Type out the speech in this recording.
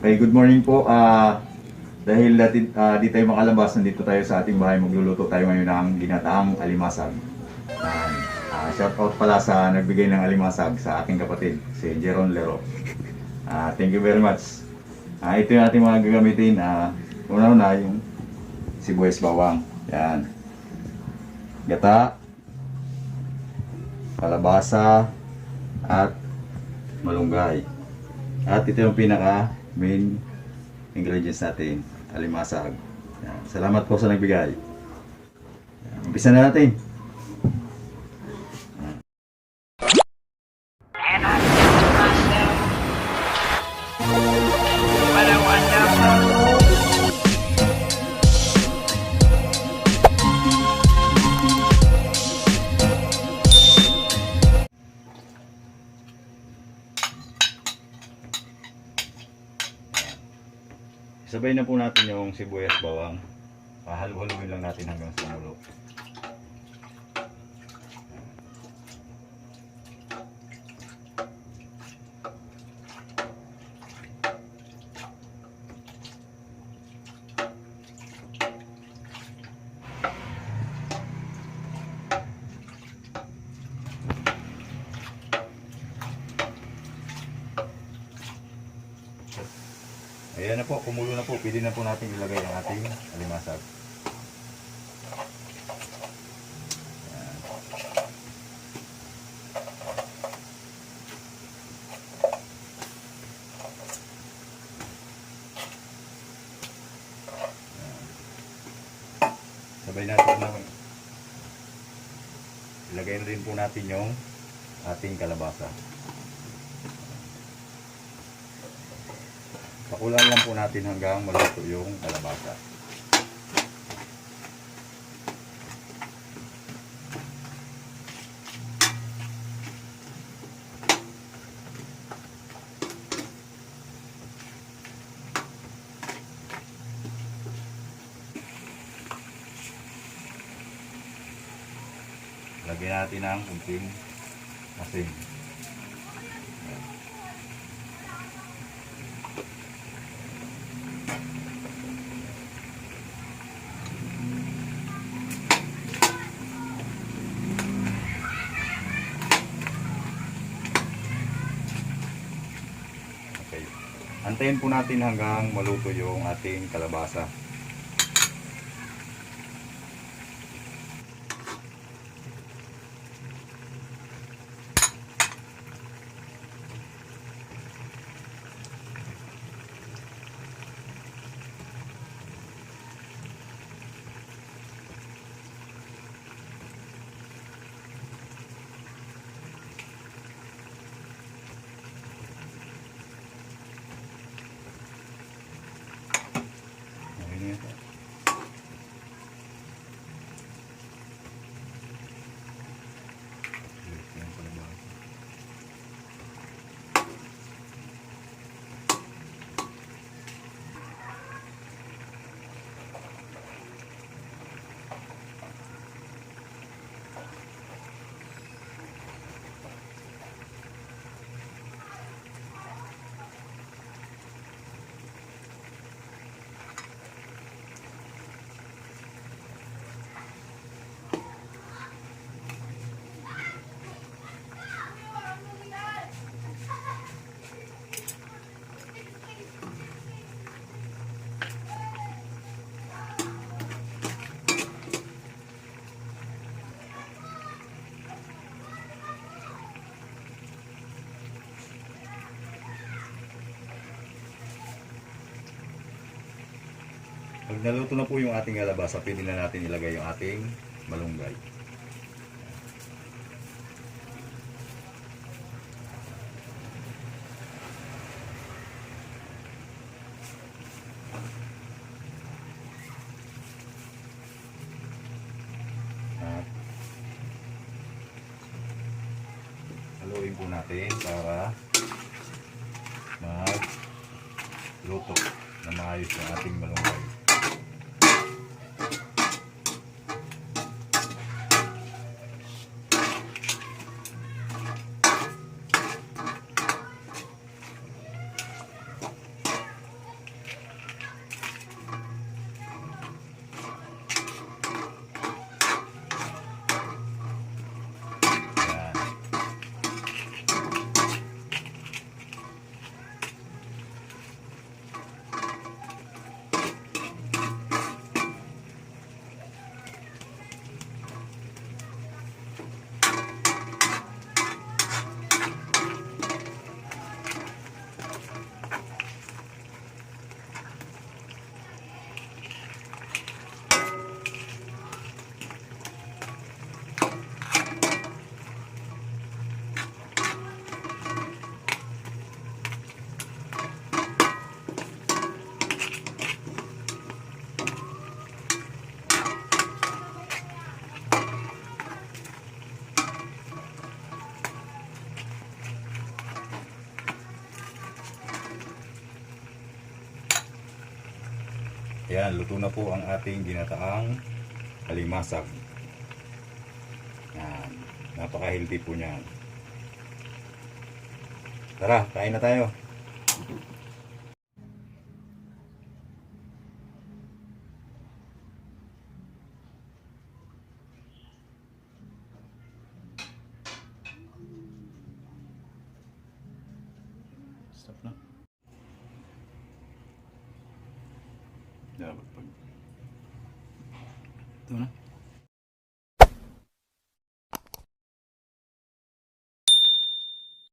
Okay, good morning po. Dahil di tayo makalabas, nandito tayo sa ating bahay. Magluluto tayo ngayon ng ginataang alimasag. Shout out pala sa nagbigay ng alimasag sa ating kapatid, si Jeron Lero. Thank you very much. Ito yung ating mga gagamitin. Una-una yung sibuyas bawang. Yan. Gata, kalabasa, at malunggay. At ito yung pinaka main ingredients natin, alimasag. Yan. Salamat po sa nagbigay. Yan. Umpisa na natin. Sabay na po natin yung sibuyas bawang. Halu-haluin lang natin hanggang sumulo. Ayan na po, kumulo na po. Pwede na po natin ilagay ang ating alimasag. Ayan. Sabay natin na ilagay na rin po natin yung ating kalabasa. Pakulan lang po natin hanggang maluto yung kalabasa. Lagyan natin ng kunting asin. Antayin po natin hanggang maluto yung ating kalabasa. Pag naluto na po yung ating kalabasa, pwede na natin ilagay yung ating malunggay. At haluin po natin para magluto na maayos yung ating malunggay. Ayan, luto na po ang ating ginataang alimasag. Yan, napaka-healthy po niyan. Tara, kain na tayo. Stop na. Dapat pag... Ito na.